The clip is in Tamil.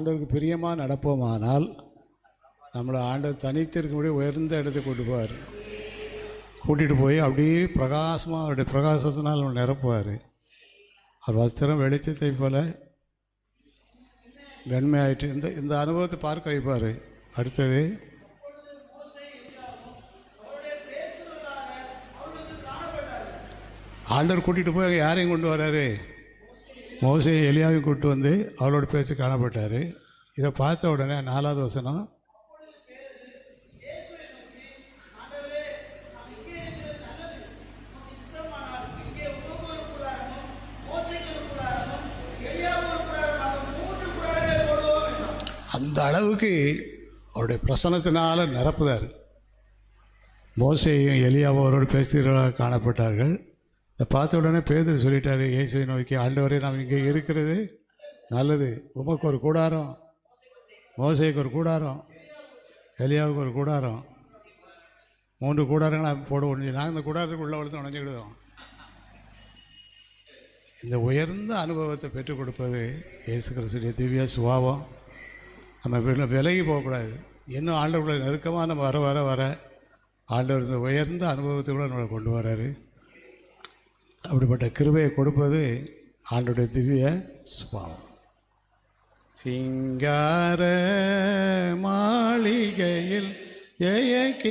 ஆண்டவருக்கு பிரியமாக நடப்போமானால் நம்மளை ஆண்டவர் தனித்திருக்கும்படி உயர்ந்த இடத்துக்கு கொண்டு போவார். கூட்டிகிட்டு போய் அப்படியே பிரகாசமாக அவருடைய பிரகாசத்தினால் நம்ம நிரப்புவார். அவர் வஸ்திரம் வெளிச்சத்தை போல வெண்மையாயிட்டு இந்த அனுபவத்தை பார்க்க வைப்பார். அடுத்தது ஆண்டவர் கூட்டிகிட்டு போய் அங்கே யாரையும் கொண்டு வர்றாரு? மோசேயும் எலியாவையும் கூப்பிட்டு வந்து அவளோட பேச்சு காணப்பட்டார். இதை பார்த்த உடனே 4வது வசனம், அந்த அளவுக்கு அவருடைய பிரசன்னத்தினால நிரப்புதார். மோசேயும் எலியாவும் அவரோடு பேசுகிறவர்களாக காணப்பட்டார்கள். இதை பார்த்த உடனே பேதுரு சொல்லிட்டாரு இயேசுவை நோக்கி, ஆண்டவரே நாம் இங்கே இருக்கிறது நல்லது. உமக்கு ஒரு கூடாரம், மோசேக்கு ஒரு கூடாரம், எலியாவுக்கு ஒரு கூடாரம், 3 கூடாரங்களை போட முடிஞ்சு நாங்கள் இந்த கூடாரத்துக்கு உள்ள வளர்த்து நுழைஞ்சிக்கிடுவோம். இந்த உயர்ந்த அனுபவத்தை பெற்றுக் கொடுப்பது இயேசு கிறிஸ்துடைய திவ்ய சுபாவம். நம்ம விலகி போகக்கூடாது. இன்னும் ஆண்டவர்களை நெருக்கமாக நம்ம வர வர வர ஆண்டவர் இந்த உயர்ந்த அனுபவத்தை கூட நம்மளை கொண்டு வர்றாரு. அப்படிப்பட்ட கிருபையை கொடுப்பது ஆண்டவருடைய திவ்ய சுபாவம். சிங்கார மாளிகையில்